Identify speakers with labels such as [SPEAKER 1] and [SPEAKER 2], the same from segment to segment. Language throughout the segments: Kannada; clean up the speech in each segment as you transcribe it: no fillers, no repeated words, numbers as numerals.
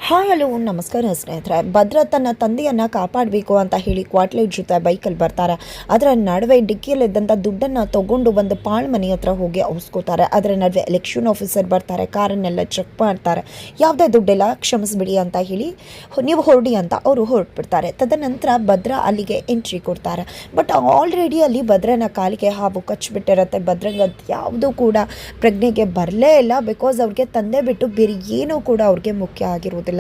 [SPEAKER 1] ಹಾಯ್ ಹಲೋ ನಮಸ್ಕಾರ ಸ್ನೇಹಿತರೆ. ಭದ್ರ ತನ್ನ ತಂದೆಯನ್ನು ಕಾಪಾಡಬೇಕು ಅಂತ ಹೇಳಿ ಕ್ವಾಟ್ಲೇಟ್ ಜೊತೆ ಬೈಕಲ್ಲಿ ಬರ್ತಾರೆ. ಅದರ ನಡುವೆ ಡಿಕ್ಕಿಯಲ್ಲಿದ್ದಂಥ ದುಡ್ಡನ್ನು ತೊಗೊಂಡು ಒಂದು ಪಾಳ್ ಮನೆ ಹತ್ರ ಹೋಗಿ ಅವಸ್ಕೋತಾರೆ. ಅದರ ನಡುವೆ ಎಲೆಕ್ಷನ್ ಆಫೀಸರ್ ಬರ್ತಾರೆ, ಕಾರನ್ನೆಲ್ಲ ಚೆಕ್ ಮಾಡ್ತಾರೆ. ಯಾವುದೇ ದುಡ್ಡೆಲ್ಲ ಕ್ಷಮಿಸ್ಬಿಡಿ ಅಂತ ಹೇಳಿ ನೀವು ಹೊರಡಿ ಅಂತ ಅವರು ಹೊರಟ್ಬಿಡ್ತಾರೆ. ತದನಂತರ ಭದ್ರ ಅಲ್ಲಿಗೆ ಎಂಟ್ರಿ ಕೊಡ್ತಾರೆ. ಬಟ್ ಆಲ್ರೆಡಿ ಅಲ್ಲಿ ಭದ್ರನ ಕಾಲಿಗೆ ಹಾವು ಕಚ್ಚಿಬಿಟ್ಟಿರುತ್ತೆ. ಭದ್ರಂಗ ಯಾವುದೂ ಕೂಡ ಪ್ರಜ್ಞೆಗೆ ಬರಲೇ ಇಲ್ಲ. ಬಿಕಾಸ್ ಅವ್ರಿಗೆ ತಂದೆ ಬಿಟ್ಟು ಬೇರೆ ಏನೂ ಕೂಡ ಅವ್ರಿಗೆ ಮುಖ್ಯ ಆಗಿರೋದಿಲ್ಲ.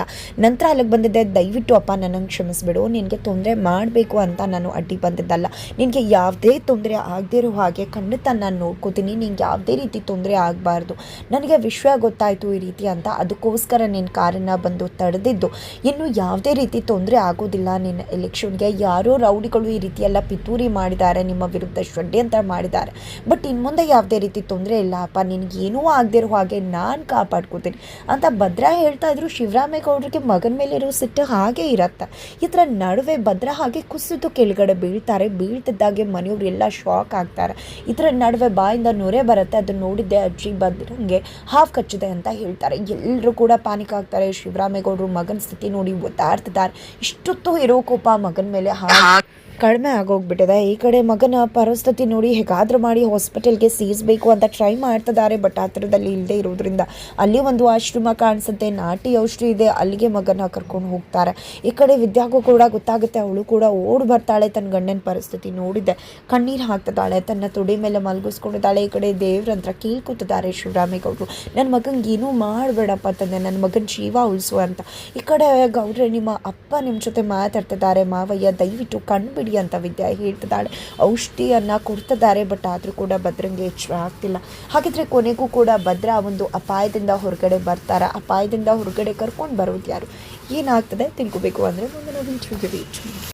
[SPEAKER 1] ನಂತರ ಅಲ್ಲಿಗೆ ಬಂದಿದ್ದೆ, ದಯವಿಟ್ಟು ಅಪ್ಪ ನನ್ನನ್ನು ಕ್ಷಮಿಸ್ಬಿಡು, ನಿನಗೆ ತೊಂದರೆ ಮಾಡಬೇಕು ಅಂತ ನಾನು ಅಡ್ಡಿ ಬಂದಿದ್ದಲ್ಲ, ನಿನಗೆ ಯಾವುದೇ ತೊಂದರೆ ಆಗದೇ ಇರೋ ಹಾಗೆ ಖಂಡಿತ ನಾನು ನೋಡ್ಕೋತೀನಿ, ನಿಂಗೆ ಯಾವುದೇ ರೀತಿ ತೊಂದರೆ ಆಗಬಾರ್ದು, ನನಗೆ ವಿಷಯ ಗೊತ್ತಾಯಿತು ಈ ರೀತಿ ಅಂತ, ಅದಕ್ಕೋಸ್ಕರ ನಿನ್ನ ಕಾರನ್ನು ಬಂದು ತಡೆದಿದ್ದು, ಇನ್ನು ಯಾವುದೇ ರೀತಿ ತೊಂದರೆ ಆಗೋದಿಲ್ಲ ನಿನ್ನ ಎಲೆಕ್ಷನ್ಗೆ. ಯಾರೋ ರೌಡಿಗಳು ಈ ರೀತಿ ಎಲ್ಲ ಪಿತೂರಿ ಮಾಡಿದ್ದಾರೆ, ನಿಮ್ಮ ವಿರುದ್ಧ ಷಡ್ಯಂತ್ರ ಮಾಡಿದ್ದಾರೆ, ಬಟ್ ಇನ್ನು ಮುಂದೆ ಯಾವುದೇ ರೀತಿ ತೊಂದರೆ ಇಲ್ಲ ಅಪ್ಪ, ನಿನಗೇನೂ ಆಗದೇ ಇರೋ ಹಾಗೆ ನಾನು ಕಾಪಾಡ್ಕೋತೀನಿ ಅಂತ ಭದ್ರ ಹೇಳ್ತಾ ಇದ್ರು. ಶಿವರಾಮೇಗೌಡರಿಗೆ ಮಗನ ಮೇಲಿರೋ ಸಿಟ್ಟು ಹಾಗೆ ಇರತ್ತೆ. ಇದರ ನಡುವೆ ಭದ್ರ ಹಾಗೆ ಕುಸಿದು ಕೆಳಗಡೆ ಬೀಳ್ತಿದ್ದಾಗೆ ಮನೆಯವರೆಲ್ಲ ಶಾಕ್ ಆಗ್ತಾರೆ. ಇದರ ನಡುವೆ ಬಾಯಿಂದ ನೊರೆ ಬರುತ್ತೆ. ಅದನ್ನು ನೋಡಿದ್ದೆ ಅಜ್ಜಿ ಭದ್ರಂಗೆ ಹಾವು ಕಚ್ಚಿದೆ ಅಂತ ಹೇಳ್ತಾರೆ. ಎಲ್ಲರೂ ಕೂಡ ಪಾನಿಕ್ ಆಗ್ತಾರೆ. ಶಿವರಾಮೇಗೌಡರು ಮಗನ ಸ್ಥಿತಿ ನೋಡಿ ಒದ್ದಾಡ್ತಿದ್ದಾರೆ. ಇಷ್ಟೊತ್ತು ಇರೋ ಕೋಪ ಮಗನ ಮೇಲೆ ಕಡಿಮೆ ಆಗೋಗ್ಬಿಟ್ಟಿದೆ. ಈ ಕಡೆ ಮಗನ ಪರಿಸ್ಥಿತಿ ನೋಡಿ ಹೇಗಾದರೂ ಮಾಡಿ ಹಾಸ್ಪಿಟಲ್ಗೆ ಸೇರಿಸಬೇಕು ಅಂತ ಟ್ರೈ ಮಾಡ್ತಿದ್ದಾರೆ. ಬಟ್ ಆ ಥರದಲ್ಲಿ ಇಲ್ಲದೆ ಇರೋದ್ರಿಂದ ಅಲ್ಲಿ ಒಂದು ಆಶ್ರಮ ಕಾಣಿಸುತ್ತೆ, ನಾಟಿ ಔಷಧಿ ಇದೆ, ಅಲ್ಲಿಗೆ ಮಗನ ಕರ್ಕೊಂಡು ಹೋಗ್ತಾರೆ. ಈ ಕಡೆ ವಿದ್ಯಾಗೂ ಕೂಡ ಗೊತ್ತಾಗುತ್ತೆ. ಅವಳು ಕೂಡ ಓಡಿ ಬರ್ತಾಳೆ. ತನ್ನ ಗಂಡನ ಪರಿಸ್ಥಿತಿ ನೋಡಿದ್ದೆ ಕಣ್ಣೀರು ಹಾಕ್ತಿದ್ದಾಳೆ. ತನ್ನ ತೊಡೆ ಮೇಲೆ ಮಲಗಿಸ್ಕೊಂಡಿದ್ದಾಳೆ. ಈ ಕಡೆ ದೇವ್ರಂತ್ರ ಕೇಳ್ಕೊತಿದ್ದಾರೆ ಶಿವರಾಮೇಗೌಡರು, ನನ್ನ ಮಗಂಗೆ ಏನೂ ಮಾಡಬೇಡಪ್ಪ ತಂದೆ, ನನ್ನ ಮಗನ ಜೀವ ಉಳಿಸು ಅಂತ. ಈ ಕಡೆ ಗೌಡ್ರೆ, ನಿಮ್ಮ ಅಪ್ಪ ನಿಮ್ಮ ಜೊತೆ ಮಾತಾಡ್ತಿದ್ದಾರೆ, ಮಾವಯ್ಯ ದಯವಿಟ್ಟು ಕಣ್ಣು ಅಂತ ವಿದ್ಯಾ ಹೇಳ್ತಿದ್ದಾಳೆ. ಔಷಧಿಯನ್ನು ಕೊಡ್ತಿದ್ದಾರೆ. ಬಟ್ ಆದರೂ ಕೂಡ ಭದ್ರಂಗೆ ಎಚ್ಚರ ಆಗ್ತಿಲ್ಲ. ಹಾಗಿದ್ರೆ ಕೊನೆಗೂ ಕೂಡ ಭದ್ರ ಒಂದು ಅಪಾಯದಿಂದ ಹೊರಗಡೆ ಬರ್ತಾರೆ. ಅಪಾಯದಿಂದ ಹೊರಗಡೆ ಕರ್ಕೊಂಡು ಬರೋದು ಯಾರು, ಏನಾಗ್ತದೆ ತಿಳ್ಕೊಬೇಕು ಅಂದರೆ ಮುಂದೆ ನಾವು